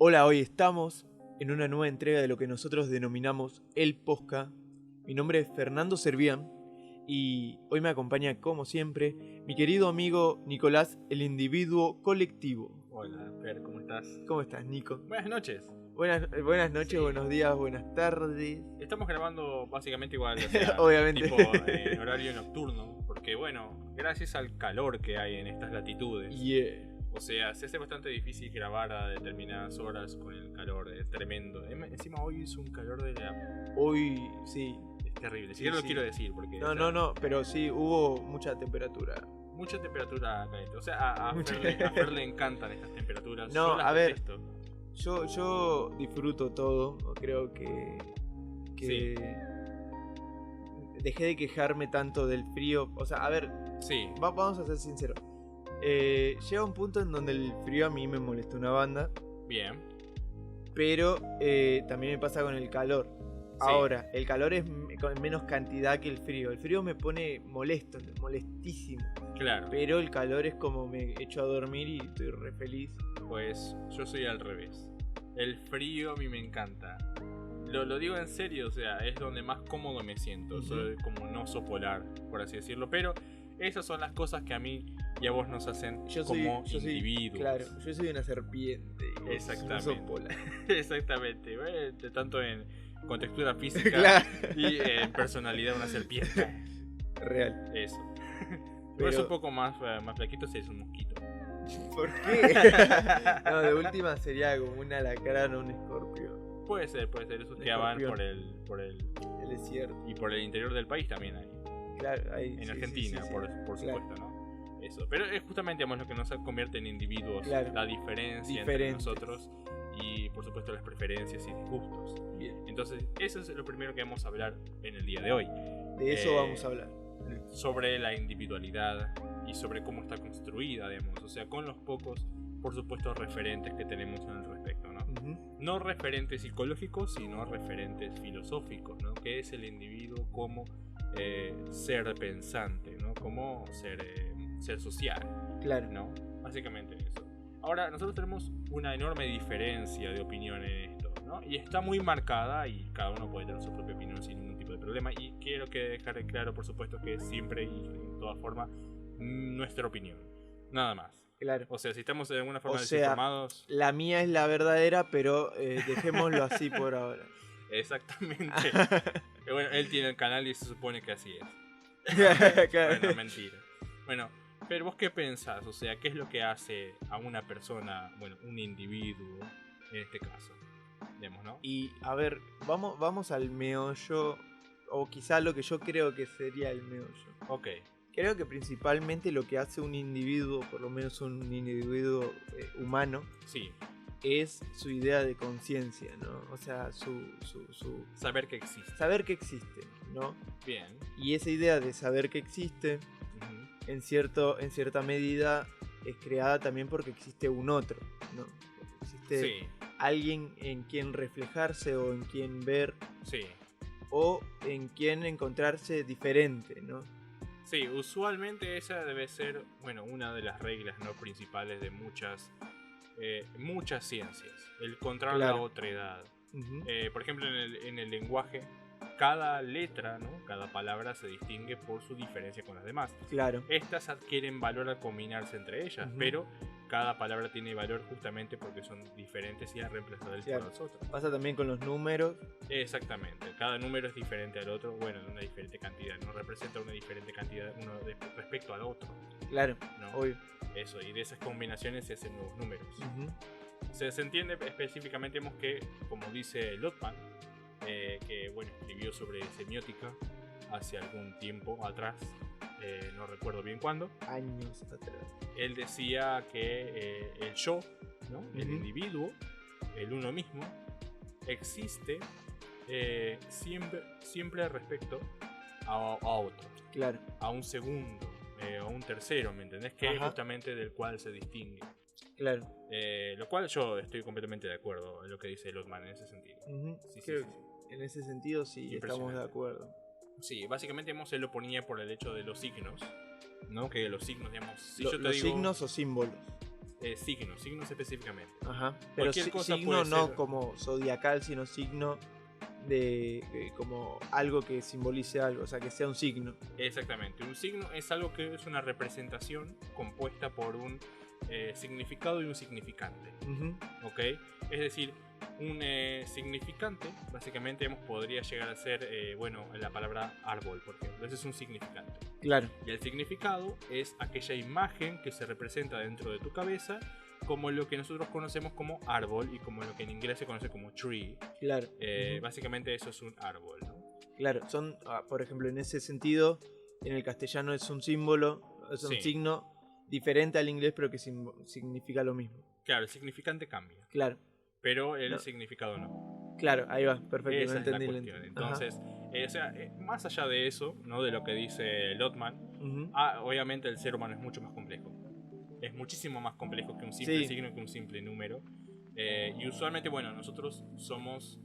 Hola, hoy estamos en una nueva entrega de lo que nosotros denominamos El Posca. Mi nombre es Fernando Servián y hoy me acompaña, como siempre, mi querido amigo Nicolás, el individuo colectivo. Hola, Fer, ¿cómo estás? ¿Cómo estás, Nico? Buenas noches. Buenas noches, Sí. buenos días, buenas tardes. Estamos grabando básicamente igual, o sea, Obviamente. tipo en horario nocturno, porque bueno, gracias al calor que hay en estas latitudes, Yeah. o sea, se hace bastante difícil grabar a determinadas horas con el calor, es tremendo. Encima hoy es un calor de la... Hoy, sí. es terrible, Sí, siquiera sí. lo quiero decir, porque... No, o sea, no, pero sí, hubo mucha temperatura. mucha temperatura caliente, o sea, a Fer le encantan estas temperaturas. No, yo las a ver, detesto. Yo disfruto todo, creo que Sí. dejé de quejarme tanto del frío. O sea, a ver, Sí, vamos a ser sinceros. Llega un punto en donde el frío a mí me molesta una banda, bien. pero también me pasa con el calor. Sí. Ahora, el calor es con menos cantidad que el frío. El frío me pone molesto, molestísimo. Claro. Pero el calor es como me echo a dormir y estoy re feliz. Pues yo soy al revés. El frío a mí me encanta. Lo digo en serio, o sea, es donde más cómodo me siento. Ujú. Soy como un oso polar, por así decirlo. Pero esas son las cosas que a mí y a vos nos hacen como individuos. Claro, yo soy una serpiente. Y vos sos un Exactamente. oso polar. Exactamente. Tanto con textura física Claro. y en personalidad una serpiente. Real. Eso. Pero- Pero es un poco más flaquito si es un mosquito. ¿Por qué? No, de última sería como un alacrán o un escorpio. Puede ser. Esos Un que van escorpión. por el El desierto. y por el interior del país también hay. Claro, ahí. En sí, Argentina, sí, sí, por Claro. supuesto, ¿no? Eso. Pero es justamente digamos, lo que nos convierte en individuos, Claro. la diferencia entre Diferentes. nosotros y por supuesto las preferencias y disgustos. Bien. Entonces, eso es lo primero que vamos a hablar en el día de hoy. De eso vamos a hablar. Sobre la individualidad y sobre cómo está construida, digamos. O sea, con los pocos, por supuesto, referentes que tenemos en el respecto, ¿no? Ujú. No referentes psicológicos, sino referentes filosóficos, ¿no? Que es el individuo como ser pensante, ¿no? Como ser social, Claro. ¿no? Básicamente eso. Ahora, nosotros tenemos una enorme diferencia de opinión en esto, ¿no? Y está muy marcada y cada uno puede tener su propia opinión sin ningún tipo de problema. Y quiero que dejar claro, por supuesto, que siempre y de todas formas, nuestra opinión. Nada más. Claro. O sea, si estamos de alguna forma O sea, desinformados... La mía es la verdadera, pero dejémoslo así por ahora. Exactamente. Bueno, él tiene el canal y se supone que así es. Claro. Bueno, mentira. Bueno, pero vos qué pensás, o sea, ¿qué es lo que hace a una persona, bueno, un individuo, en este caso? Digamos, ¿no? Y a ver, vamos al meollo, o quizá lo que yo creo que sería el meollo. Ok, Creo que principalmente lo que hace un individuo, por lo menos un individuo humano, sí, es su idea de conciencia, ¿no? O sea, su saber que existe. saber que existe, ¿no? Bien. Y esa idea de saber que existe, Ujú. en cierta medida, es creada también porque existe un otro, ¿no? Porque existe Sí, alguien en quien reflejarse o en quien ver sí. o en quien encontrarse diferente, ¿no? Sí, usualmente esa debe ser, bueno, una de las reglas no principales de muchas ciencias. El encontrar la Claro. otredad. Ujú. Por ejemplo, en el lenguaje, cada letra, ¿no? Cada palabra se distingue por su diferencia con las demás. Claro. Estas adquieren valor al combinarse entre ellas, Ujú. pero cada palabra tiene valor justamente porque son diferentes y es reemplazables Claro. por las otras. Pasa también con los números. Exactamente, cada número es diferente al otro, bueno, en una diferente cantidad, no representa una diferente cantidad respecto al otro, Claro, ¿no? obvio. Eso, y de esas combinaciones se hacen nuevos números. Ujú. Se entiende específicamente que, como dice Lotman, que bueno, escribió sobre semiótica hace algún tiempo atrás, no recuerdo bien cuándo, Años atrás. él decía que el yo, ¿no? El Ujú. individuo, el uno mismo, existe siempre respecto a otro, Claro. a un segundo, a un tercero, ¿me entendés? Que es Ajá. justamente del cual se distingue. Claro. Lo cual yo estoy completamente de acuerdo en lo que dice Lotman en ese sentido. Ujú. Sí, sí, Creo sí, que en ese sentido sí estamos de Impresionante. acuerdo. Sí, básicamente él lo ponía por el hecho de los signos, ¿no? Que los signos, digamos, si Lo- yo te los digo... signos o símbolos. signos específicamente. Ajá. Pero Cualquier cosa signo puede no ser- como zodiacal, sino signo de como algo que simbolice algo, o sea, que sea un signo. Exactamente, un signo es algo que es una representación compuesta por un significado y un significante, Ujú. ¿ok? Es decir, un significante básicamente podría llegar a ser, bueno, la palabra árbol, por ejemplo, ese es un significante. Claro, Y el significado es aquella imagen que se representa dentro de tu cabeza como lo que nosotros conocemos como árbol y como lo que en inglés se conoce como tree. claro. Ujú. Básicamente eso es un árbol, ¿no? Claro, son, por ejemplo, en ese sentido, en el castellano es un símbolo, es un Sí. signo diferente al inglés, pero que significa lo mismo. Claro, el significante cambia, Claro, pero el No. significado no. claro, ahí va, perfecto, Esa lo es la entendí. cuestión. Ajá. Entonces, o sea, más allá de eso, ¿no? De lo que dice Lotman, Ujú. obviamente el ser humano es mucho más complejo. Es muchísimo más complejo que un simple Sí. signo, que un simple número. Y usualmente, bueno, nosotros somos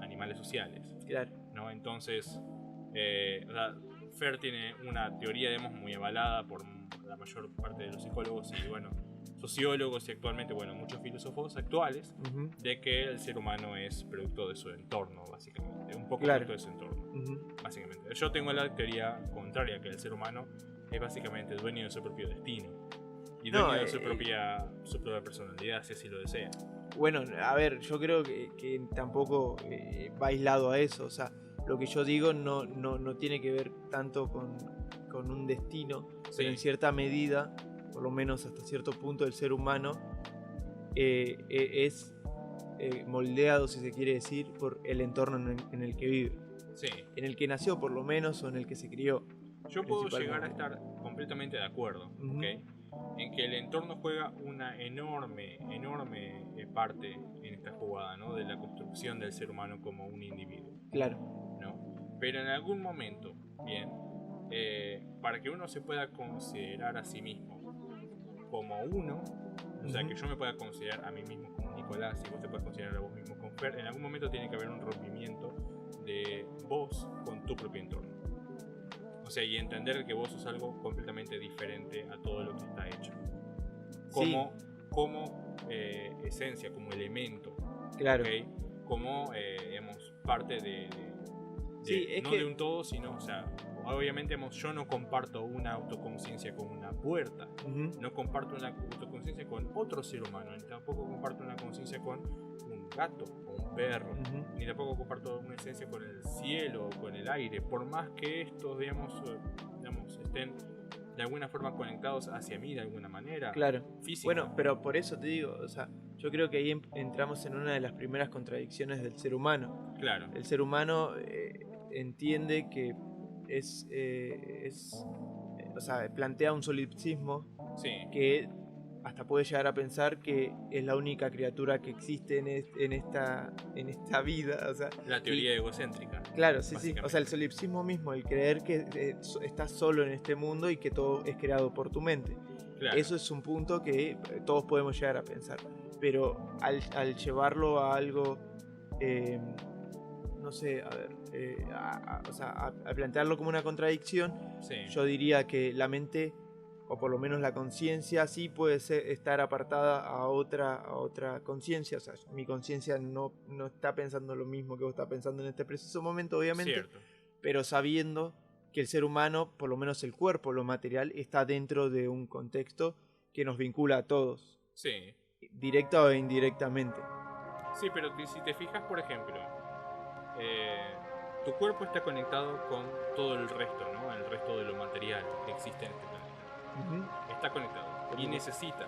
animales sociales, Claro, ¿no? Entonces, o sea, Fer tiene una teoría, digamos, muy avalada por la mayor parte de los psicólogos y, bueno, sociólogos y actualmente, bueno, muchos filósofos actuales, ujú, de que el ser humano es producto de su entorno, básicamente. Un poco Claro. producto de su entorno, ujú. básicamente. Yo tengo la teoría contraria, que el ser humano es básicamente dueño de su propio destino y No, dueño de su propia personalidad, si así lo desea. Bueno, a ver, yo creo que tampoco va aislado a eso. O sea, lo que yo digo no tiene que ver tanto con un destino, Sí. pero en cierta medida, por lo menos hasta cierto punto, el ser humano es moldeado, si se quiere decir, por el entorno en el que vive. Sí. En el que nació, por lo menos, o en el que se crió. Yo puedo Principalmente. llegar a estar completamente de acuerdo, Ujú. ¿ok? En que el entorno juega una enorme parte en esta jugada, ¿no? De la construcción del ser humano como un individuo, Claro. ¿no? Pero en algún momento, bien, para que uno se pueda considerar a sí mismo como uno, o sea, Ujú. que yo me pueda considerar a mí mismo como Nicolás y vos te puedas considerar a vos mismo como Fer, en algún momento tiene que haber un rompimiento de vos con tu propio entorno. O sea, y entender que vos sos algo completamente diferente a todo lo que está hecho. Como esencia, como elemento, Claro. ¿ok? Como, digamos, parte de Sí, es no que- de un todo, sino, o sea, obviamente, digamos, yo no comparto una autoconciencia con una puerta, Ujú. no comparto una autoconciencia con otro ser humano, ni tampoco comparto una conciencia con un gato o un perro, Ujú. ni tampoco comparto una esencia con el cielo o con el aire, por más que estos, digamos, estén de alguna forma conectados hacia mí de alguna manera. Claro. Física. Bueno, pero por eso te digo, o sea, yo creo que ahí entramos en una de las primeras contradicciones del ser humano. Claro. El ser humano entiende que o sea, plantea un solipsismo Sí. que hasta puede llegar a pensar que es la única criatura que existe en esta vida, o sea, La teoría egocéntrica. claro, sí, sí. básicamente. O sea, el solipsismo mismo, el creer que estás solo en este mundo y que todo es creado por tu mente. Claro. Eso es un punto que todos podemos llegar a pensar. Pero al llevarlo a algo, no sé, a ver, o sea, a plantearlo como una contradicción, Sí. yo diría que la mente, o por lo menos la conciencia, sí puede estar apartada a otra conciencia. O sea, mi conciencia no está pensando lo mismo que vos estás pensando en este preciso momento, obviamente, Cierto. pero sabiendo que el ser humano, por lo menos el cuerpo, lo material, está dentro de un contexto que nos vincula a todos, Sí. directa o indirectamente. Sí, pero si te fijas, por ejemplo, tu cuerpo está conectado con todo el resto, ¿no? El resto de lo material que existe en este planeta. Ujú. Está conectado y Ujú. necesita,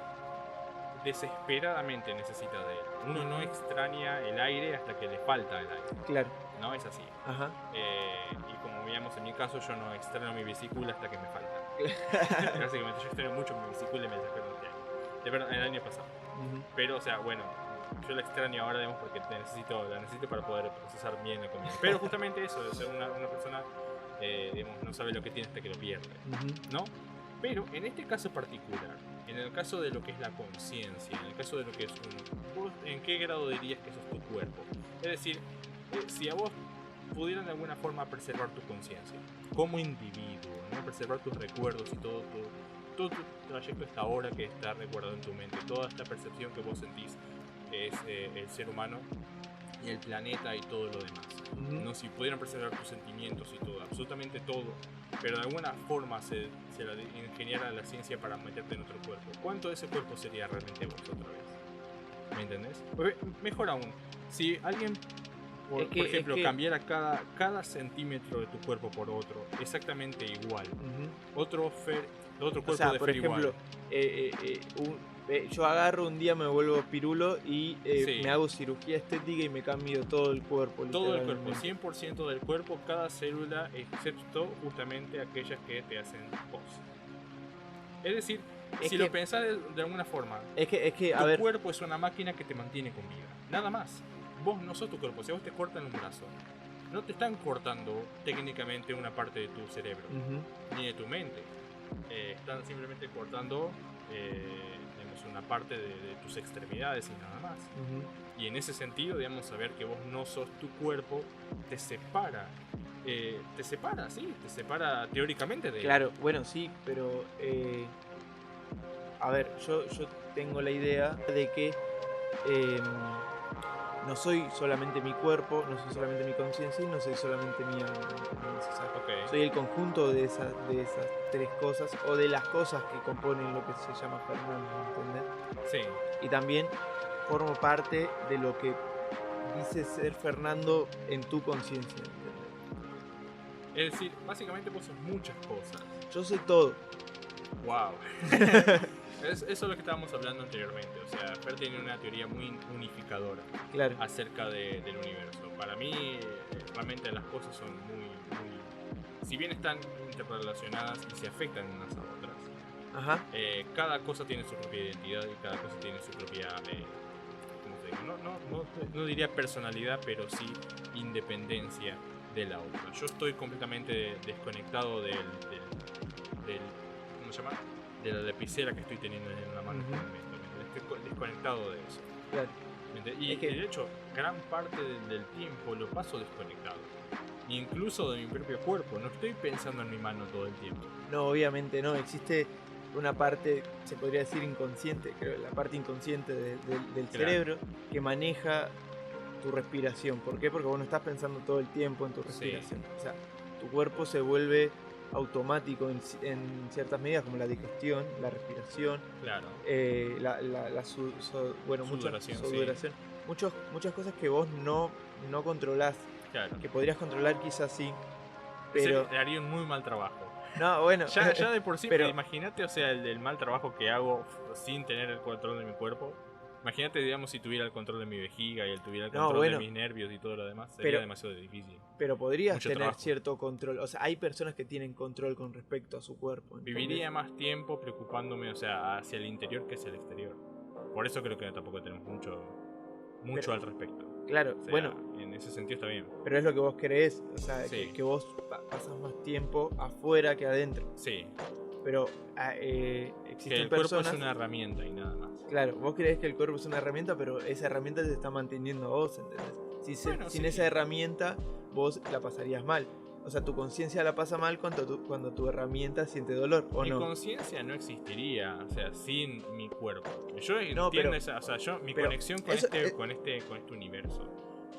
desesperadamente necesita de él. Uno no extraña el aire hasta que le falta el aire, Claro. ¿no? Es así. Ajá. Y como veíamos en mi caso, yo no extraño mi vesícula hasta que me falta. Básicamente, yo extraño mucho mi vesícula y me sacaron este año. De verdad, el año pasado. Ujú. Pero, o sea, bueno, yo la extraño ahora, digamos, porque la necesito para poder procesar bien la comida. Pero justamente eso, de ser una persona, digamos, no sabe lo que tiene hasta que lo pierde, Ujú. ¿no? Pero en este caso particular, en el caso de lo que es la conciencia, en el caso de lo que es ¿vos en qué grado dirías que eso es tu cuerpo? Es decir, si a vos pudieran de alguna forma preservar tu conciencia como individuo, ¿no? Preservar tus recuerdos y todo todo tu trayecto hasta ahora que está recordado en tu mente, toda esta percepción que vos sentís que es el ser humano y el planeta y todo lo demás. No, si pudieran preservar tus sentimientos y todo, absolutamente todo, pero de alguna forma se la ingeniara la ciencia para meterte en otro cuerpo. ¿Cuánto de ese cuerpo sería realmente vos otra vez? ¿Me entendés? Porque, mejor aún, si alguien, por ejemplo, cambiara cada centímetro de tu cuerpo por otro, exactamente igual, otro cuerpo, o sea, de por ejemplo, yo agarro un día, me vuelvo pirulo y me hago cirugía estética y me cambio todo el cuerpo. Todo el cuerpo, 100% del cuerpo, cada célula, excepto justamente aquellas que te hacen vos. Es decir, si lo pensás de alguna forma, tu cuerpo es una máquina que te mantiene con vida. Nada más. Vos no sos tu cuerpo. Si a vos te cortan un brazo, no te están cortando técnicamente una parte de tu cerebro, ni de tu mente. Están simplemente cortando una parte de tus extremidades y nada más. Y en ese sentido, digamos, saber que vos no sos tu cuerpo te separa. Te separa teóricamente de Claro, bueno, sí, pero a ver, yo tengo la idea de que no soy solamente mi cuerpo, no soy solamente mi conciencia y no soy solamente mi alma. Soy el conjunto de esas tres cosas o de las cosas que componen lo que se llama Fernando, ¿entendés? Sí. Y también formo parte de lo que dice ser Fernando en tu conciencia, ¿entendés? Es decir, básicamente vos sos muchas cosas. Yo soy todo. Wow. Eso es lo que estábamos hablando anteriormente. O sea, Fer tiene una teoría muy unificadora acerca del universo. Para mí, realmente las cosas son muy... Si bien están interrelacionadas y se afectan unas a otras, cada cosa tiene su propia identidad y cada cosa tiene su propia... ¿cómo se dice? No diría personalidad, pero sí independencia de la otra. Yo estoy completamente desconectado del ¿cómo se llama? De la lapicera que estoy teniendo en la mano en este momento. Estoy desconectado de eso. Claro. Y de hecho, gran parte del tiempo lo paso desconectado. Incluso de mi propio cuerpo. No estoy pensando en mi mano todo el tiempo. No, obviamente no. Existe una parte, se podría decir inconsciente, creo, la parte inconsciente del cerebro que maneja tu respiración. ¿Por qué? Porque vos no estás pensando todo el tiempo en tu respiración. O sea, tu cuerpo se vuelve automático en ciertas medidas como la digestión, la respiración, sudoración, muchas cosas que vos no controlás, que podrías controlar quizás sí, pero haría un muy mal trabajo. No, bueno, ya de por sí, pero imagínate, o sea, el mal trabajo que hago sin tener el control de mi cuerpo. Imagínate, digamos, si tuviera el control de mi vejiga y él tuviera el control de mis nervios y todo lo demás, sería demasiado difícil. Pero podrías tener cierto control. O sea, hay personas que tienen control con respecto a su cuerpo. ¿Entendés? Viviría más tiempo preocupándome, o sea, hacia el interior que hacia el exterior. Por eso creo que tampoco tenemos mucho al respecto. Claro, o sea, bueno. En ese sentido está bien. Pero es lo que vos querés, o sea, que vos pasas más tiempo afuera que adentro. Sí. Pero existen que el personas... cuerpo es una herramienta y nada más. Claro, vos creés que el cuerpo es una herramienta, pero esa herramienta te está manteniendo a vos, ¿entendés? Sin esa herramienta, vos la pasarías mal. O sea, tu conciencia la pasa mal cuando tu herramienta siente dolor, ¿o no? Mi conciencia no existiría, o sea, sin mi cuerpo. Yo entiendo esa, o sea, mi conexión con este universo.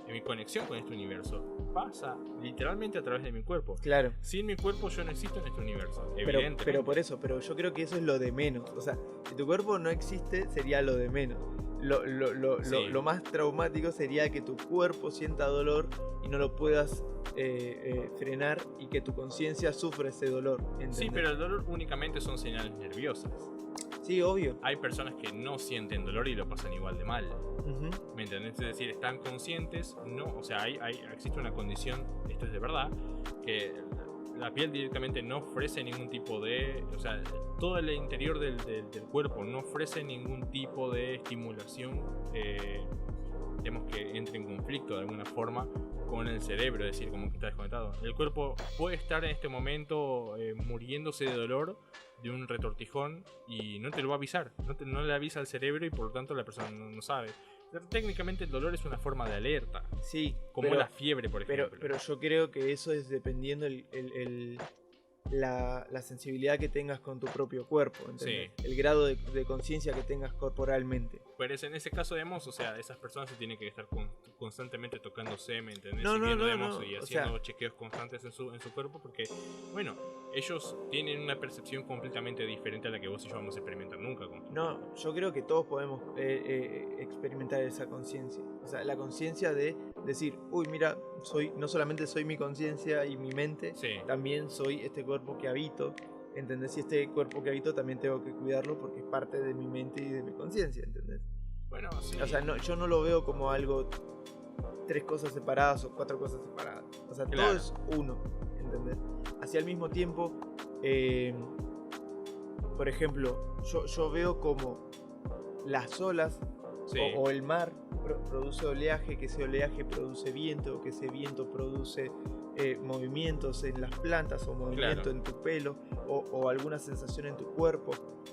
Mi conexión con este universo pasa literalmente a través de mi cuerpo. Claro. Sin mi cuerpo yo no existo en este universo, evidentemente. Pero por eso, yo creo que eso es lo de menos. O sea, si tu cuerpo no existe, sería lo de menos. Lo más traumático sería que tu cuerpo sienta dolor y no lo puedas frenar y que tu conciencia sufra ese dolor. ¿Entendés? Sí, pero el dolor únicamente son señales nerviosas. Sí, obvio. Hay personas que no sienten dolor y lo pasan igual de mal. ¿Me entendés? Es decir, están conscientes, no, o sea, existe una condición, esto es de verdad, que la piel directamente no ofrece ningún tipo de, o sea, todo el interior del cuerpo no ofrece ningún tipo de estimulación, digamos, que entre en conflicto de alguna forma con el cerebro, es decir, como que está desconectado. El cuerpo puede estar en este momento muriéndose de dolor de un retortijón y no te lo va a avisar, no le avisa al cerebro y por lo tanto la persona no sabe. Técnicamente el dolor es una forma de alerta. Sí. Como la fiebre, por ejemplo. Pero yo creo que eso es dependiendo la sensibilidad que tengas con tu propio cuerpo, ¿entendés? Sí. El grado de conciencia que tengas corporalmente. Pero en ese caso, digamos, o sea, esas personas se tienen que estar constantemente tocándose, ¿me entendés? No, y no, viendo, no, digamos, no, y o haciendo sea- chequeos constantes en su cuerpo, porque, bueno, ellos tienen una percepción completamente diferente a la que vos y yo vamos a experimentar nunca. No, yo creo que todos podemos experimentar esa conciencia. O sea, la conciencia de decir, uy, mira, no solamente soy mi conciencia y mi mente, Sí. también soy este cuerpo que habito. ¿Entendés? Y este cuerpo que habito también tengo que cuidarlo porque es parte de mi mente y de mi conciencia, ¿entendés? Bueno, sí. O sea, yo no lo veo como algo, 3 cosas separadas o 4 cosas separadas. O sea, Claro. todo es uno, ¿entendés? Así al mismo tiempo, por ejemplo, yo veo como las olas Sí. o el mar produce oleaje, que ese oleaje produce viento, que ese viento produce movimientos en las plantas o movimiento Claro. en tu pelo o alguna sensación en tu cuerpo,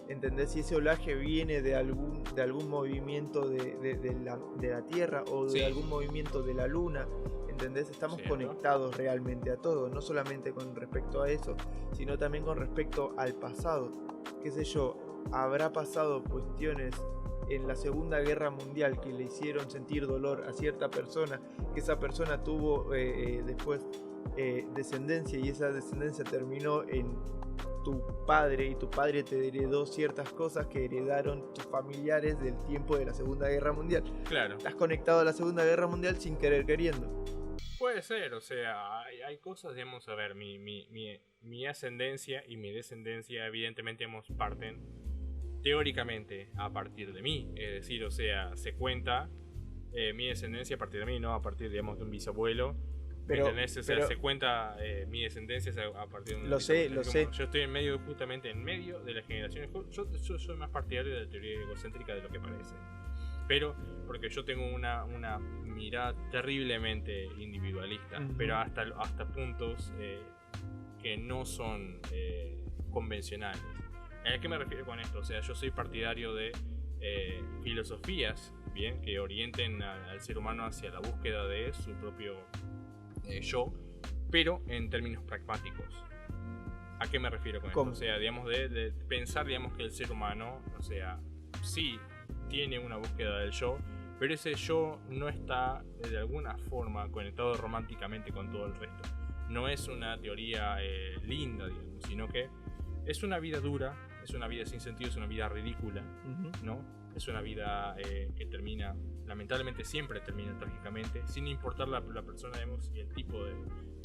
¿entendés? Si ese oleaje viene de algún movimiento de la Tierra o de Sí. algún movimiento de la Luna, ¿entendés? Estamos Cierto. conectados realmente a todo, no solamente con respecto a eso, sino también con respecto al pasado. Qué sé yo, habrá pasado cuestiones en la Segunda Guerra Mundial que le hicieron sentir dolor a cierta persona, que esa persona tuvo después descendencia y esa descendencia terminó en tu padre y tu padre te heredó ciertas cosas que heredaron tus familiares del tiempo de la Segunda Guerra Mundial. Claro. Estás conectado a la Segunda Guerra Mundial sin querer queriendo. Puede ser, o sea, hay cosas, digamos, a ver, mi ascendencia y mi descendencia evidentemente, digamos, parten teóricamente a partir de mí, es decir, o sea, se cuenta mi descendencia a partir de mí, no a partir, digamos, de un bisabuelo. Pero, ¿Entendés? O sea, se cuenta mi descendencia a partir de un Lo sé, bisabuelo. lo sé. Yo estoy justamente en medio de las generaciones. Yo soy más partidario de la teoría egocéntrica de lo que parece. Pero porque yo tengo una mirada terriblemente individualista, Ujú. pero hasta puntos que no son convencionales. ¿A qué me refiero con esto? O sea, yo soy partidario de filosofías, bien, que orienten al ser humano hacia la búsqueda de su propio yo, pero en términos pragmáticos. ¿A qué me refiero con ¿Cómo? esto? O sea, digamos, de pensar, digamos, que el ser humano, o sea, sí tiene una búsqueda del yo, pero ese yo no está de alguna forma conectado románticamente con todo el resto. No es una teoría linda, digamos, sino que es una vida dura, es una vida sin sentido, es una vida ridícula, Ujú. ¿no? Es una vida que termina, lamentablemente siempre termina trágicamente, sin importar la persona, digamos, y el tipo de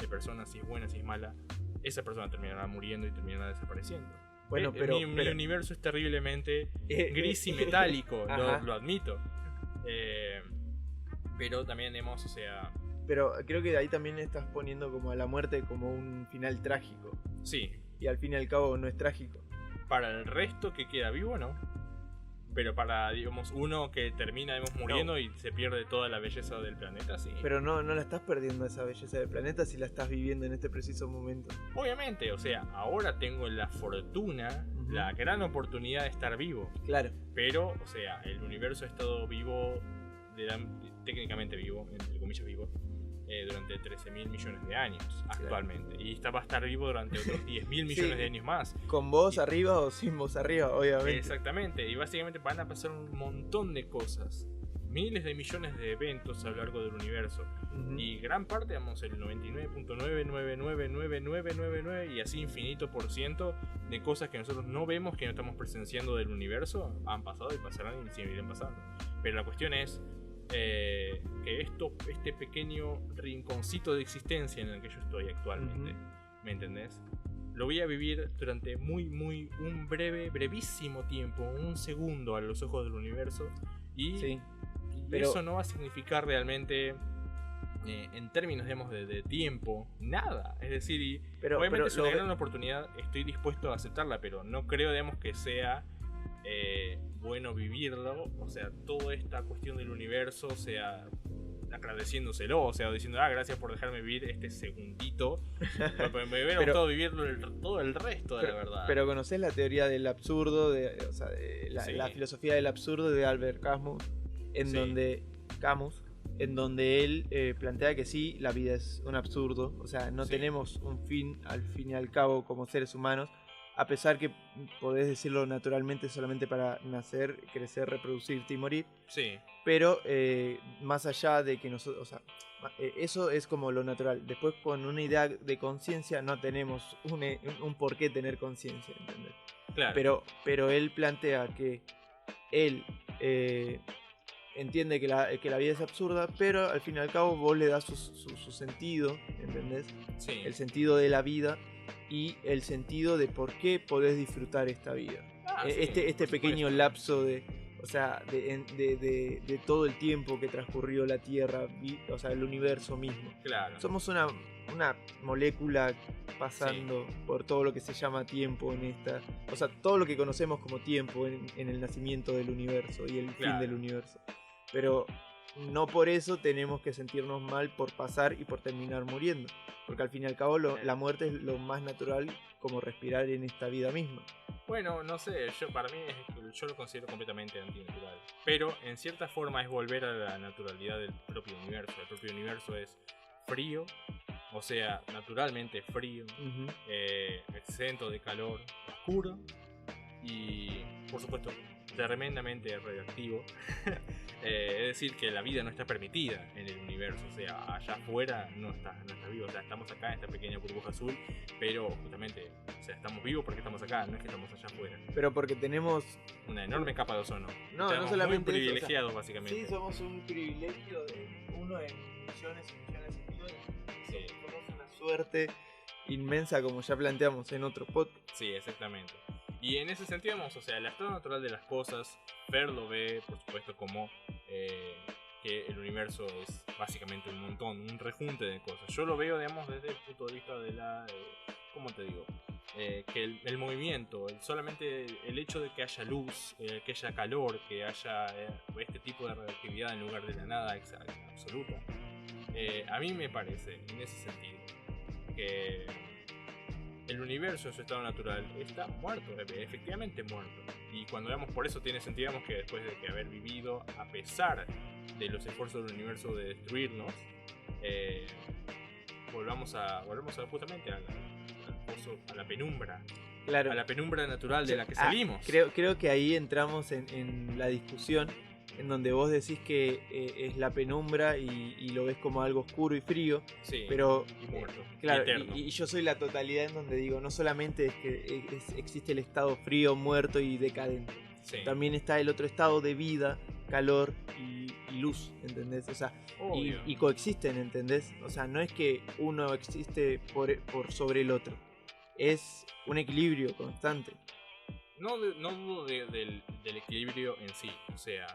persona, si es buena, si es mala, esa persona terminará muriendo y terminará desapareciendo. Bueno, Mi universo es terriblemente gris y metálico, Ajá. lo admito. Pero también hemos, o sea, Pero creo que ahí también estás poniendo como a la muerte como un final trágico. sí, Y al fin y al cabo no es trágico. para el resto que queda vivo, no. Pero para, digamos, uno que termina, digamos, muriendo y se pierde toda la belleza del planeta, sí. Pero no la estás perdiendo esa belleza del planeta si la estás viviendo en este preciso momento. Obviamente, o sea, ahora tengo la fortuna, Ujú. la gran oportunidad de estar vivo. Claro. Pero, o sea, el universo ha estado vivo, técnicamente vivo, entre comillas vivo, durante 13.000 millones de años actualmente. Y va a estar vivo durante otros 10.000 millones de años más. Con vos arriba o sin vos arriba, obviamente. Exactamente, y básicamente van a pasar un montón de cosas. Miles de millones de eventos a lo largo del universo. Ujú. Y gran parte, digamos, el 99.999999 y así infinito por ciento de cosas que nosotros no vemos, que no estamos presenciando del universo, han pasado y pasarán y seguirán pasando. Pero la cuestión es que este pequeño rinconcito de existencia en el que yo estoy actualmente, ¿me entendés? Lo voy a vivir durante un brevísimo tiempo, un segundo a los ojos del universo, y, Sí. y Pero- eso no va a significar realmente, en términos, digamos, de tiempo, nada. Es decir, obviamente es una gran oportunidad, estoy dispuesto a aceptarla, pero no creo, digamos, que sea bueno vivirlo, o sea, toda esta cuestión del universo, o sea, agradeciéndoselo, o sea, diciendo, gracias por dejarme vivir este segundito. Me hubiera gustado vivirlo todo el resto de la verdad. Pero ¿conocés la teoría del absurdo, Sí. la filosofía del absurdo de Albert Camus? En Sí. donde Camus en donde él plantea que sí, la vida es un absurdo, o sea, no Sí. tenemos un fin y al cabo como seres humanos, a pesar que podés decirlo naturalmente solamente para nacer, crecer, reproducirte y morir, Sí, pero más allá de que nosotros, o sea, eso es como lo natural. Después con una idea de conciencia no tenemos un por qué tener conciencia, ¿entendés? claro. Pero él plantea que él entiende que la vida es absurda, pero al fin y al cabo vos le das su sentido, ¿entendés? Sí. El sentido de la vida y el sentido de por qué podés disfrutar esta vida. Ah, sí, Este por pequeño supuesto. lapso o sea, de todo el tiempo que transcurrió la Tierra, o sea, el universo mismo. Claro. Somos una molécula pasando por todo lo que se llama tiempo en esta... O sea, todo lo que conocemos como tiempo en el nacimiento del universo y el fin Claro. del universo. Pero no por eso tenemos que sentirnos mal por pasar y por terminar muriendo. Porque al fin y al cabo la muerte es lo más natural como respirar en esta vida misma. Bueno, no sé, para mí yo lo considero completamente antinatural. Pero en cierta forma es volver a la naturalidad del propio universo. El propio universo es frío, o sea, naturalmente frío, exento de calor, oscuro y, por supuesto, tremendamente radioactivo. Es decir, que la vida no está permitida en el universo, o sea, allá afuera no está vivo, o sea, estamos acá en esta pequeña burbuja azul, pero justamente, o sea, estamos vivos porque estamos acá, no es que estamos allá afuera. Pero porque tenemos... Una enorme capa de ozono. No, Estamos no solamente muy eso, privilegiados, o sea, básicamente. Sí, somos un privilegio de uno en millones y millones y millones. Sí. Somos una suerte inmensa, como ya planteamos en otro podcast. Sí, exactamente. Y en ese sentido, vamos, o sea, el estado natural de las cosas, Fer lo ve, por supuesto, como que el universo es básicamente un montón, un rejunte de cosas. Yo lo veo, digamos, desde el punto de vista de la... ¿cómo te digo? Que el movimiento, solamente el hecho de que haya luz, que haya calor, que haya este tipo de radioactividad en lugar de la nada absoluta, a mí me parece, en ese sentido, que el universo en su estado natural está muerto, efectivamente muerto. Y cuando veamos por eso tiene sentido, digamos, que después de que haber vivido, a pesar de los esfuerzos del universo de destruirnos, volvamos a justamente al pozo, a la penumbra. Claro. A la penumbra natural de la que salimos. Creo que ahí entramos en la discusión en donde vos decís que es la penumbra y lo ves como algo oscuro y frío, Sí, pero y muerto, claro, eterno. y yo soy la totalidad en donde digo, no solamente es que existe el estado frío, muerto y decadente, Sí. también está el otro estado de vida, calor y luz, ¿entendés? O sea, y coexisten, ¿entendés? O sea, no es que uno existe por sobre el otro, es un equilibrio constante. No dudo del equilibrio en sí, o sea,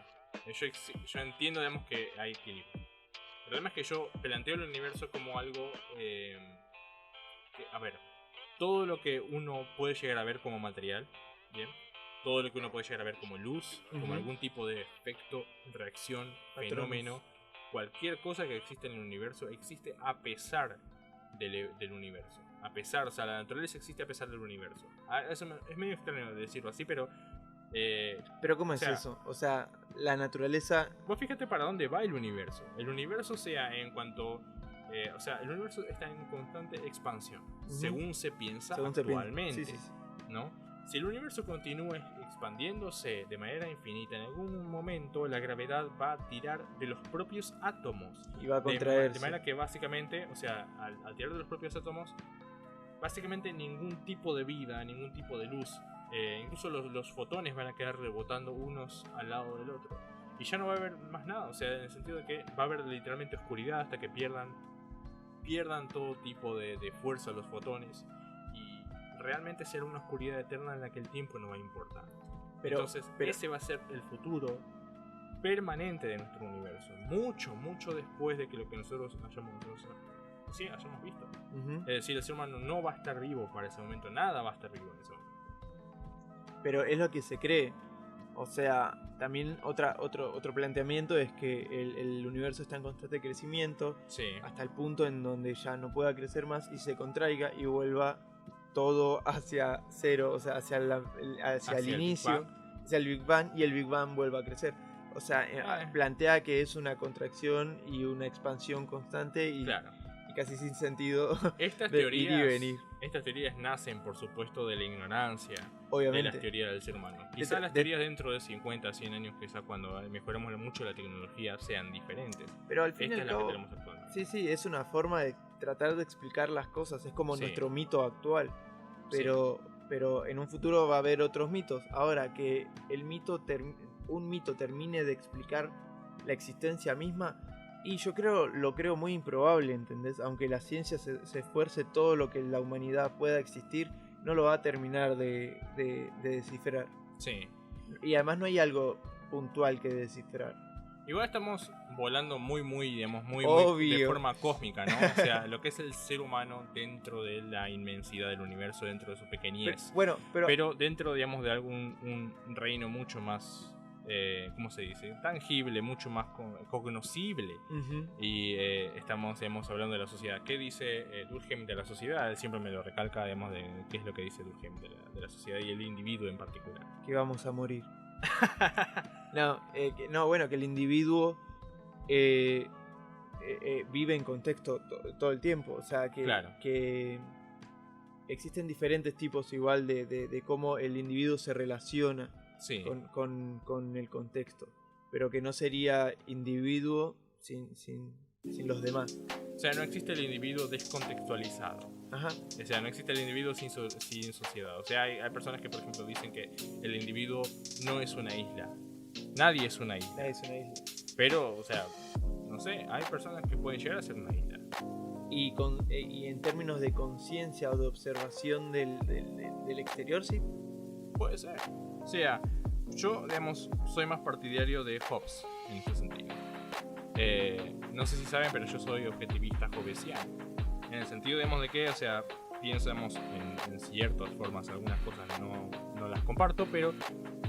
yo entiendo, digamos, que hay equilibrio. El problema es que yo planteo el universo como algo a ver, todo lo que uno puede llegar a ver como material, ¿bien? Todo lo que uno puede llegar a ver como luz, como algún tipo de efecto, reacción, fenómeno, cualquier cosa que existe en el universo existe a pesar del universo. A pesar, o sea, la naturaleza existe a pesar del universo. Eso es medio extraño decirlo así, pero... pero ¿cómo es eso? O sea, la naturaleza... Vos fíjate para dónde va el universo. El universo, sea, en cuanto... o sea, el universo está en constante expansión, según se piensa actualmente, Sí. ¿no? Si el universo continúa expandiéndose de manera infinita, en algún momento la gravedad va a tirar de los propios átomos. Y va a contraerse. De manera que básicamente, o sea, al tirar de los propios átomos, básicamente ningún tipo de vida, ningún tipo de luz, incluso los fotones van a quedar rebotando unos al lado del otro. Y ya no va a haber más nada, o sea, en el sentido de que va a haber literalmente oscuridad hasta que pierdan todo tipo de fuerza los fotones. Realmente será una oscuridad eterna en la que el tiempo no va a importar. Entonces, ese va a ser el futuro permanente de nuestro universo. Mucho después de que lo que nosotros hayamos visto. Es decir, el ser humano no va a estar vivo para ese momento. Nada va a estar vivo en ese momento. Pero es lo que se cree. O sea, también otro planteamiento es que el universo está en constante crecimiento. Sí. Hasta el punto en donde ya no pueda crecer más y se contraiga y vuelva todo hacia cero, o sea, hacia el inicio, hacia el Big Bang, y el Big Bang vuelva a crecer. O sea, plantea que es una contracción y una expansión constante y, Claro. y casi sin sentido Estas de ir y teorías, venir. estas teorías nacen, por supuesto, de la ignorancia de las Obviamente. teorías del ser humano. Quizás las teorías dentro de 50, 100 años, quizás cuando mejoremos mucho la tecnología, sean diferentes. Pero al fin y Esta al es la que cabo, tenemos actualmente. sí, es una forma de tratar de explicar las cosas. Es como Sí. nuestro mito actual. Pero en un futuro va a haber otros mitos. Ahora que un mito termine de explicar la existencia misma, y yo lo creo muy improbable, ¿entendés? Aunque la ciencia se esfuerce todo lo que la humanidad pueda existir, no lo va a terminar de descifrar. Sí. Y además no hay algo puntual que descifrar. Igual estamos volando muy, digamos, muy Obvio. de forma cósmica, ¿no? O sea, lo que es el ser humano dentro de la inmensidad del universo, dentro de su pequeñez. Pero dentro, digamos, de un reino mucho más, ¿cómo se dice? Tangible, mucho más cognoscible. Uh-huh. Y estamos, digamos, hablando de la sociedad. ¿Qué dice Durkheim de la sociedad? Él siempre me lo recalca, digamos, de qué es lo que dice Durkheim de la sociedad y el individuo en particular. Que vamos a morir. Bueno, que el individuo vive en contexto todo el tiempo. O sea, que existen diferentes tipos igual de cómo el individuo se relaciona sí. con el contexto. Pero que no sería individuo sin los demás. O sea, no existe el individuo descontextualizado. Ajá. O sea, no existe el individuo sin sociedad. O sea, hay personas que, por ejemplo, dicen que el individuo no es una isla. Nadie es una isla. Nadie es una isla. Pero, o sea, no sé, hay personas que pueden llegar a ser una isla. Y en términos de conciencia o de observación del exterior, sí. Puede ser. O sea, yo, digamos, soy más partidario de Hobbes en este sentido. No sé si saben, pero yo soy objetivista hobbesiano. En el sentido, digamos, de que, o sea, piensamos en ciertas formas, algunas cosas no las comparto, pero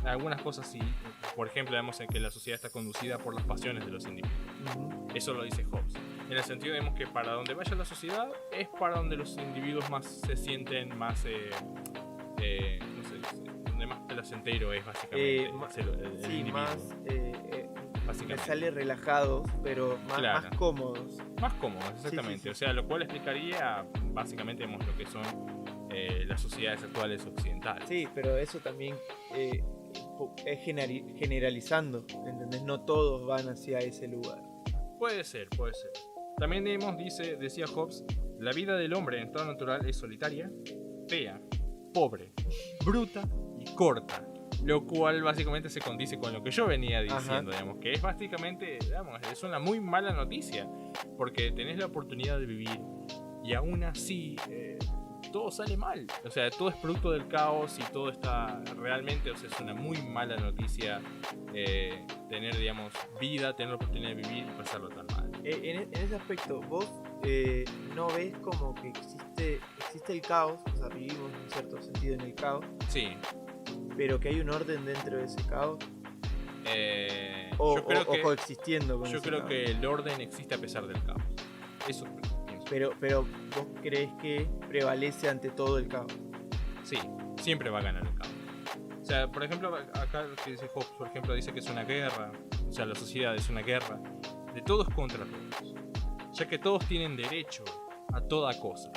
algunas cosas sí. Por ejemplo, vemos que la sociedad está conducida por las pasiones de los individuos. Uh-huh. Eso lo dice Hobbes. En el sentido, vemos que para donde vaya la sociedad es para donde los individuos más se sienten más, ¿cómo se dice? Donde más placentero es básicamente el sí, individuo. Más básicamente. me sale relajados, pero más cómodos. Más cómodos, exactamente. Sí. O sea, lo cual explicaría básicamente lo que son las sociedades actuales occidentales. Sí, pero eso también es generalizando, ¿entendés? No todos van hacia ese lugar. Puede ser. También decía Hobbes, la vida del hombre en estado natural es solitaria, fea, pobre, bruta y corta. Lo cual básicamente se condice con lo que yo venía diciendo, digamos, que es básicamente, digamos, es una muy mala noticia, porque tenés la oportunidad de vivir y aún así todo sale mal. O sea, todo es producto del caos y todo está realmente, o sea, es una muy mala noticia tener, digamos, vida, tener la oportunidad de vivir y pasarlo tan mal. En ese aspecto, vos no ves como que existe el caos, o sea, vivimos en cierto sentido en el caos. Sí. Pero que hay un orden dentro de ese caos. Yo creo que coexistiendo con yo creo que el orden existe a pesar del caos. Eso pienso. Pero vos crees que prevalece ante todo el caos. Sí, siempre va a ganar el caos. O sea, por ejemplo, acá lo que dice Hobbes, por ejemplo, dice que es una guerra. O sea, la sociedad es una guerra de todos contra todos, ya que todos tienen derecho a toda cosa.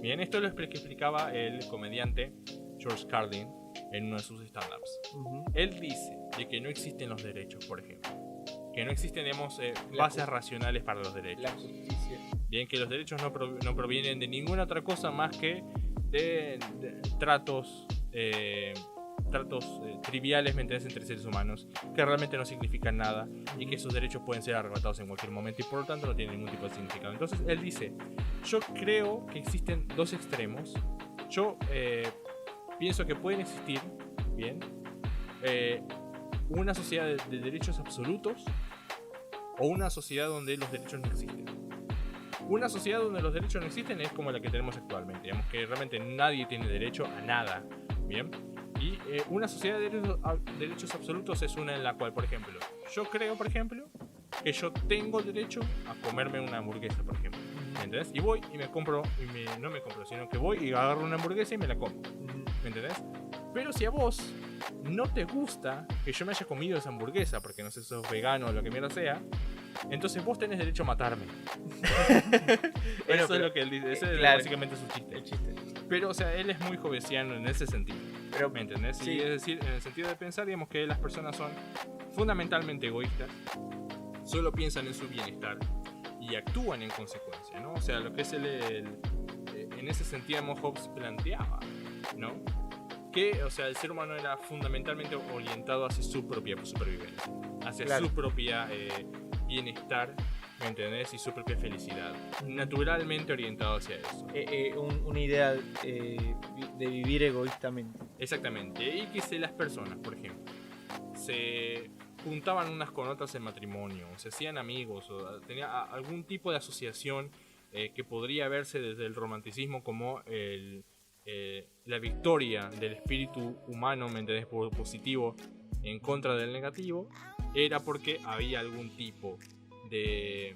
Bien, esto es lo que explicaba el comediante George Carlin en uno de sus stand-ups. Uh-huh. Él dice de que no existen los derechos, por ejemplo. Que no existen, digamos, bases racionales para los derechos. La justicia. Bien, que los derechos no provienen de ninguna otra cosa más que de tratos triviales, ¿me entiendes?, entre seres humanos, que realmente no significan nada y que esos derechos pueden ser arrebatados en cualquier momento y por lo tanto no tienen ningún tipo de significado. Entonces él dice, yo creo que existen dos extremos. Yo pienso que pueden existir, bien, una sociedad de derechos absolutos o una sociedad donde los derechos no existen. Una sociedad donde los derechos no existen es como la que tenemos actualmente, digamos que realmente nadie tiene derecho a nada, bien. Y una sociedad de derechos absolutos es una en la cual, por ejemplo, yo creo, por ejemplo, que yo tengo el derecho a comerme una hamburguesa, por ejemplo. ¿Me entendés? Y voy y me compro, no me compro, sino que voy y agarro una hamburguesa y me la como. ¿Me entendés? Pero si a vos no te gusta que yo me haya comido esa hamburguesa, porque no sé si sos vegano o lo que mierda sea, entonces vos tenés derecho a matarme. Bueno, Eso es lo que él dice, ese claro, es básicamente su chiste. el chiste. Pero, o sea, él es muy hobbesiano en ese sentido. Pero, ¿Me entendés? sí. Y es decir, en el sentido de pensar, digamos que las personas son fundamentalmente egoístas, solo piensan en su bienestar y actúan en consecuencia, ¿no? O sea, lo que es en ese sentido, Hobbes planteaba, ¿no? Que, o sea, el ser humano era fundamentalmente orientado hacia su propia supervivencia, hacia Claro. su propia bienestar, ¿me entendés? Y su propia felicidad, naturalmente orientado hacia eso. Una idea de vivir egoístamente. Exactamente, y que las personas, por ejemplo, se juntaban unas con otras en matrimonio, o se hacían amigos, o tenía algún tipo de asociación que podría verse desde el romanticismo como la victoria del espíritu humano, ¿me entendés? Positivo en contra del negativo, era porque había algún tipo de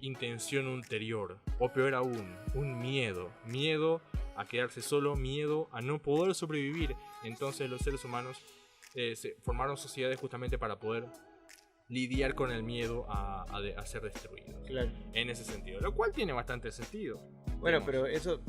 intención ulterior, o peor aún, un miedo a quedarse solo, miedo a no poder sobrevivir. Entonces los seres humanos se formaron sociedades justamente para poder lidiar con el miedo a ser destruidos. Claro. En ese sentido, lo cual tiene bastante sentido. Bueno, digamos. pero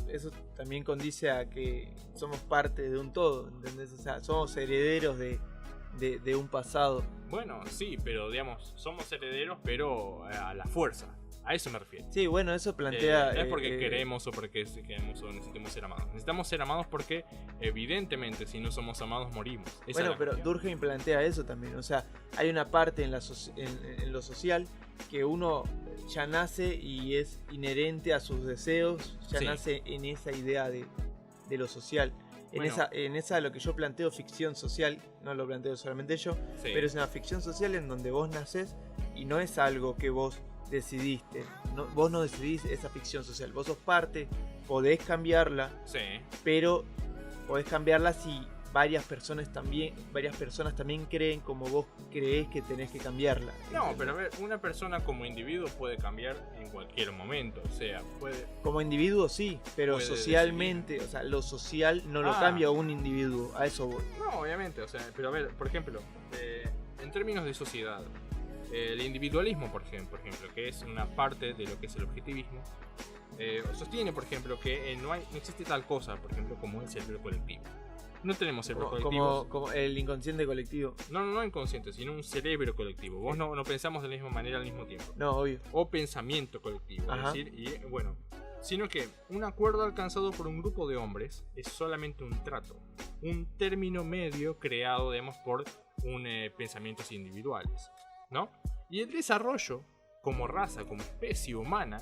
eso también condice a que somos parte de un todo, ¿entendés? O sea, somos herederos de un pasado. Bueno, sí, pero digamos, somos herederos, pero a la fuerza. A eso me refiero. Sí, bueno, eso plantea... No es porque queremos o porque queremos o necesitemos ser amados. Necesitamos ser amados porque, evidentemente, si no somos amados, morimos. Esa Bueno, es la pero cuestión. Durkheim plantea eso también. O sea, hay una parte en lo social que uno ya nace y es inherente a sus deseos, ya Sí. nace en esa idea de lo social. Bueno. En esa lo que yo planteo ficción social, no lo planteo solamente yo, Sí. pero es una ficción social en donde vos nacés y no es algo que vos decidiste. Vos no decidís esa ficción social, vos sos parte, podés cambiarla, Sí. pero podés cambiarla si varias personas también creen como vos creés que tenés que cambiarla. No, pero a ver, una persona como individuo puede cambiar en cualquier momento. O sea, puede. Como individuo sí, pero Puede socialmente, o sea, lo social no lo cambia un individuo, a eso voy. No, obviamente, o sea, pero a ver, por ejemplo, en términos de sociedad, el individualismo, por ejemplo, que es una parte de lo que es el objetivismo, sostiene, por ejemplo, que no existe tal cosa, por ejemplo, como el cerebro colectivo. No tenemos cerebro colectivo. Como el inconsciente colectivo. No inconsciente, sino un cerebro colectivo. Vos no pensamos de la misma manera al mismo tiempo. No, obvio. O pensamiento colectivo, Ajá. es decir, y bueno, sino que un acuerdo alcanzado por un grupo de hombres es solamente un trato, un término medio creado, digamos, por pensamientos individuales, ¿no? Y el desarrollo, como raza, como especie humana,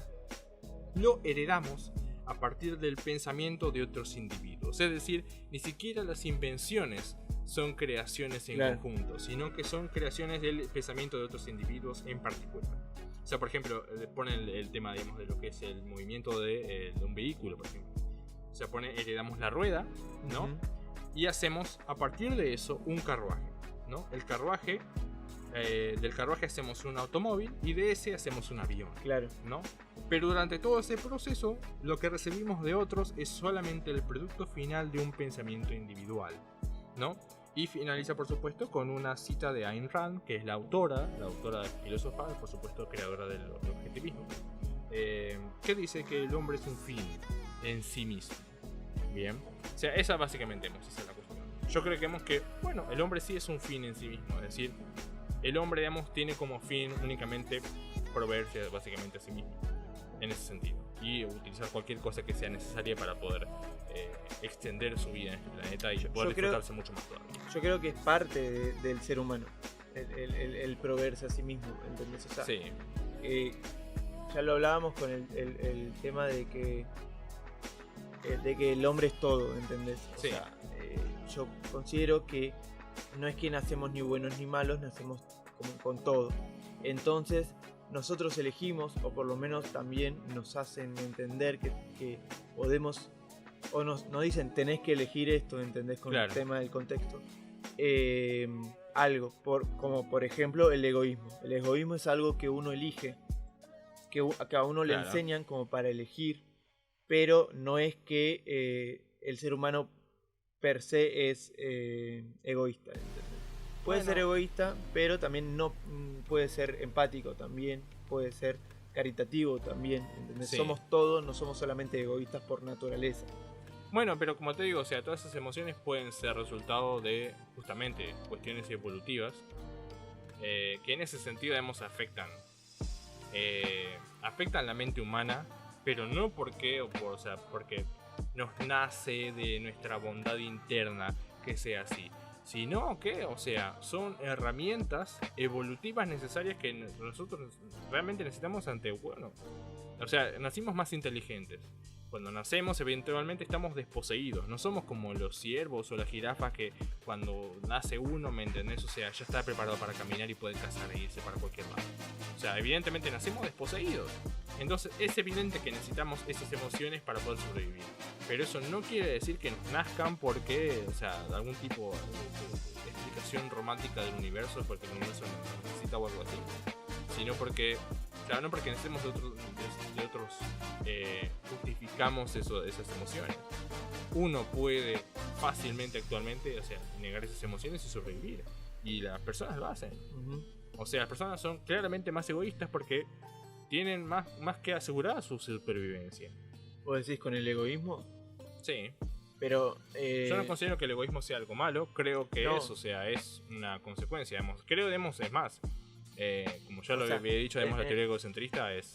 lo heredamos a partir del pensamiento de otros individuos. Es decir, ni siquiera las invenciones son creaciones en Claro. conjunto, sino que son creaciones del pensamiento de otros individuos en particular. O sea, por ejemplo, ponen el tema, digamos, de lo que es el movimiento de un vehículo, por ejemplo. O sea, heredamos la rueda, ¿no? Ujú. Y hacemos a partir de eso un carruaje, ¿no? El carruaje, del carruaje hacemos un automóvil y de ese hacemos un avión, Claro. ¿no? Pero durante todo ese proceso, lo que recibimos de otros es solamente el producto final de un pensamiento individual, ¿no? Y finaliza, por supuesto, con una cita de Ayn Rand, que es la autora filósofa, por supuesto, creadora del objetivismo, que dice que el hombre es un fin en sí mismo. Bien, o sea, esa básicamente esa es la cuestión. Yo creo que, bueno, el hombre sí es un fin en sí mismo, es decir, el hombre, digamos, tiene como fin únicamente proveerse básicamente a sí mismo, en ese sentido, y utilizar cualquier cosa que sea necesaria para poder extender su vida en este planeta y poder disfrutarse mucho más todavía. Yo creo que es parte del ser humano, el proveerse a sí mismo, ¿entendés? O sea, Sí, ya lo hablábamos con el tema de que el hombre es todo, ¿entendés? O Sí. sea, yo considero que no es que nacemos ni buenos ni malos, nacemos como con todo. Entonces, nosotros elegimos, o por lo menos también nos hacen entender que podemos, o nos dicen, tenés que elegir esto, ¿entendés? Con Claro. el tema del contexto. Algo, como por ejemplo el egoísmo. El egoísmo es algo que uno elige, que a uno le Claro. enseñan como para elegir, pero no es que el ser humano per se es egoísta, ¿entendés? Puede ser egoísta, pero también no puede ser empático también, puede ser caritativo también, ¿entendés? Sí. Somos todos, no somos solamente egoístas por naturaleza. Bueno, pero como te digo, o sea, todas esas emociones pueden ser resultado de justamente cuestiones evolutivas que en ese sentido, digamos, afectan la mente humana, pero no porque nos nace de nuestra bondad interna que sea así, sino que, o sea, son herramientas evolutivas necesarias que nosotros realmente necesitamos ante, bueno, o sea, nacimos más inteligentes. Cuando nacemos, eventualmente estamos desposeídos. No somos como los ciervos o las jirafas que cuando nace uno, ¿me entendés? O sea, ya está preparado para caminar y puede cazar e irse para cualquier lado. O sea, evidentemente nacemos desposeídos. Entonces es evidente que necesitamos esas emociones para poder sobrevivir. Pero eso no quiere decir que nos nazcan porque, o sea, de algún tipo de explicación romántica del universo, porque el universo nos necesita o algo así. Sino porque, claro, no porque necesitemos de otros justificamos esas emociones. Uno puede fácilmente actualmente, o sea, negar esas emociones y sobrevivir. Y las personas lo hacen. O sea, las personas son claramente más egoístas porque tienen más que asegurar su supervivencia. ¿Vos decís con el egoísmo? Sí. Pero yo no considero que el egoísmo sea algo malo. Creo que no. eso, o sea, es una consecuencia. Digamos. Creo, digamos, es más. Como ya lo había dicho, digamos, la teoría egocentrista es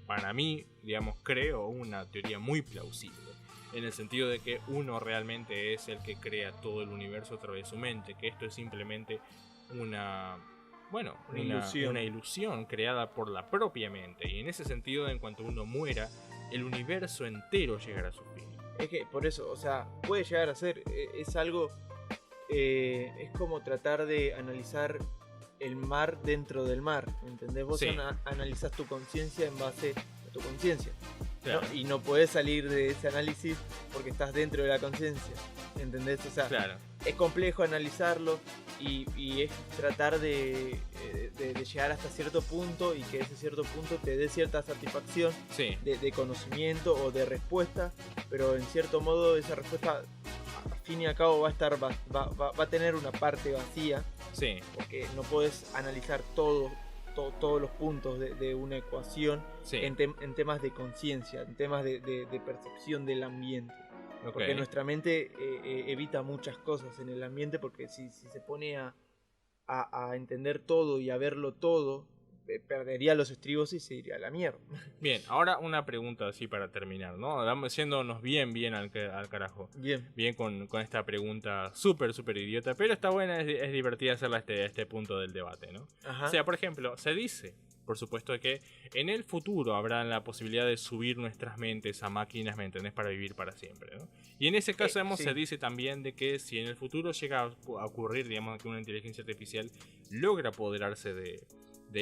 para mí, digamos, creo una teoría muy plausible. En el sentido de que uno realmente es el que crea todo el universo a través de su mente. Que esto es simplemente una ilusión creada por la propia mente. Y en ese sentido, en cuanto uno muera, el universo entero llegará a su fin. Es que por eso, o sea, puede llegar a ser, es algo, es como tratar de analizar el mar dentro del mar, ¿entendés? Vos analizás tu conciencia en base a tu conciencia. Claro. ¿No? Y no podés salir de ese análisis porque estás dentro de la conciencia, ¿entendés? O sea, claro, es complejo analizarlo y es tratar de llegar hasta cierto punto y que ese cierto punto te dé cierta satisfacción de conocimiento o de respuesta, pero en cierto modo esa respuesta al fin y al cabo va a tener una parte vacía, porque no podés analizar todos los puntos de una ecuación en temas de conciencia, en temas de percepción del ambiente. Porque nuestra mente evita muchas cosas en el ambiente, porque si se pone a entender todo y a verlo todo, perdería los estribos y se iría a la mierda. Bien, ahora una pregunta así para terminar, ¿no? Yéndonos bien al carajo. Bien con esta pregunta súper idiota, pero está buena, es divertida hacerla a este punto del debate, ¿no? Ajá. O sea, por ejemplo, se dice, por supuesto, que en el futuro habrá la posibilidad de subir nuestras mentes a máquinas, ¿me entendés? Para vivir para siempre, ¿no? Y en ese caso, se dice también de que si en el futuro llega a ocurrir, digamos, que una inteligencia artificial logra apoderarse de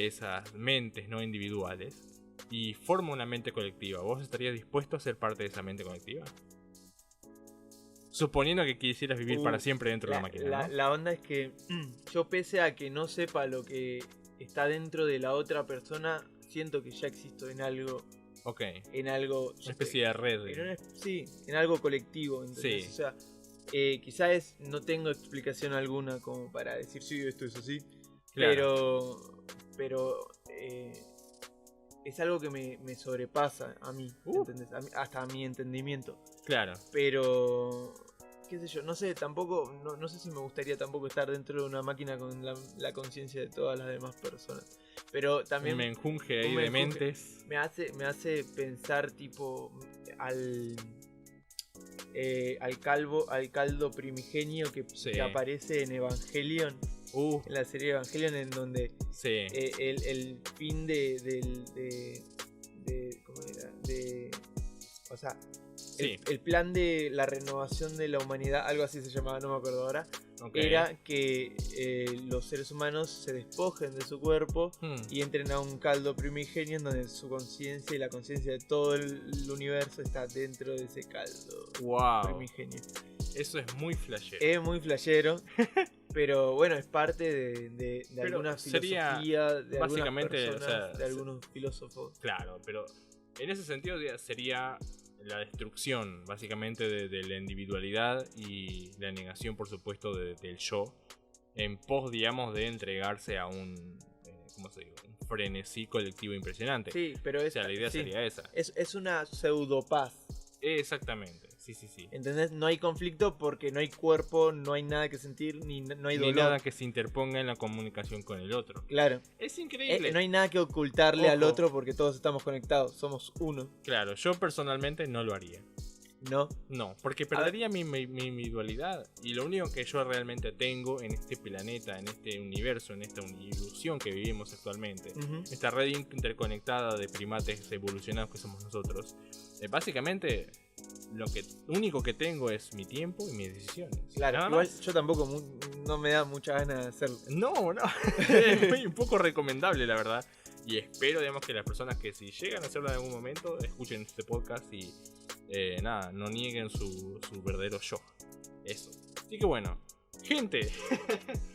esas mentes no individuales y forma una mente colectiva, ¿vos estarías dispuesto a ser parte de esa mente colectiva? Suponiendo que quisieras vivir para siempre dentro de la máquina, ¿no? La onda es que yo, pese a que no sepa lo que está dentro de la otra persona, siento que ya existo en algo. En algo. Una especie de red. En algo colectivo. Entonces, o sea, quizás no tengo explicación alguna como para decir sí, esto es así. Claro. Pero es algo que me sobrepasa a mí, ¿entendés? Hasta a mi entendimiento. Claro. Pero, qué sé yo, no sé, tampoco, no sé si me gustaría tampoco estar dentro de una máquina con la conciencia de todas las demás personas. Pero también... Un menjunje ahí de mentes. Me hace pensar tipo al caldo primigenio que aparece en Evangelion. En la serie Evangelion, en donde el fin ¿cómo era? O sea, el plan de la renovación de la humanidad, algo así se llamaba, no me acuerdo ahora, era que los seres humanos se despojen de su cuerpo y entren a un caldo primigenio en donde su conciencia y la conciencia de todo el universo está dentro de ese caldo primigenio. Eso es muy flashero. Es muy flashero. Pero bueno, es parte de alguna filosofía, de básicamente, algunas personas, de algunos filósofos. Claro, pero en ese sentido sería la destrucción básicamente de la individualidad y la negación, por supuesto, del yo, en pos, digamos, de entregarse a un, ¿cómo se dice? Un frenesí colectivo impresionante. Sí, pero o sea, la idea sería esa. Es una pseudopaz. Exactamente, sí. ¿Entendés? No hay conflicto porque no hay cuerpo, no hay nada que sentir, no hay dolor. Ni nada que se interponga en la comunicación con el otro. Claro. Es increíble. No hay nada que ocultarle al otro porque todos estamos conectados, somos uno. Claro, yo personalmente no lo haría. ¿No? No, porque perdería mi individualidad. Y lo único que yo realmente tengo en este planeta, en este universo, en esta ilusión que vivimos actualmente, esta red interconectada de primates evolucionados que somos nosotros, básicamente lo único que tengo es mi tiempo y mis decisiones. Claro, nada igual más. yo tampoco no me da mucha ganas de hacerlo. No, es muy un poco recomendable, la verdad. Y espero, digamos, que las personas que si llegan a hacerlo en algún momento, escuchen este podcast y no nieguen su verdadero yo. Eso. Así que bueno, gente,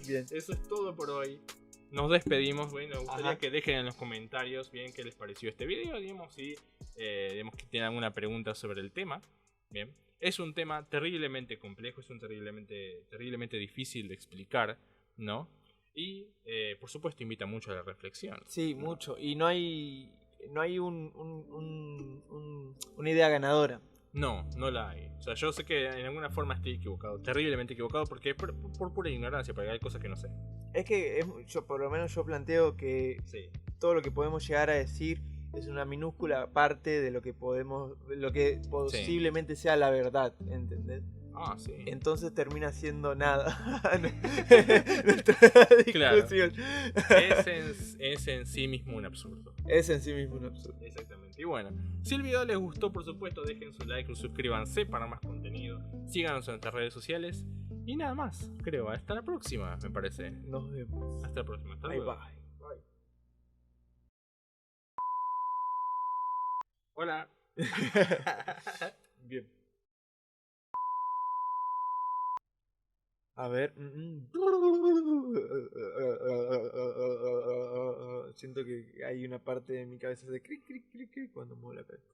Bien. Eso es todo por hoy. Nos despedimos. Bueno, me gustaría que dejen en los comentarios bien qué les pareció este video, digamos, si digamos que tienen alguna pregunta sobre el tema. Bien. Es un tema terriblemente complejo, es un terriblemente difícil de explicar, ¿no? Y por supuesto invita mucho a la reflexión. Sí, ¿no? Mucho. Y no hay una idea ganadora. No la hay. O sea, yo sé que en alguna forma estoy equivocado, terriblemente equivocado, porque es por pura ignorancia, porque hay cosas que no sé. Es que por lo menos yo planteo que todo lo que podemos llegar a decir es una minúscula parte de lo que posiblemente sea la verdad, ¿entendés? Ah, sí. Entonces termina siendo nada. Claro. Es en sí mismo un absurdo. Es en sí mismo un absurdo. Exactamente. Y bueno, si el video les gustó, por supuesto, dejen su like o suscríbanse para más contenido. Síganos en nuestras redes sociales. Y nada más, creo. Hasta la próxima, me parece. Nos vemos. Hasta la próxima. Hasta Bye luego. bye. Hola. Bien. A ver. Siento que hay una parte de mi cabeza de cric, cric, cric, cric cuando muevo la cabeza.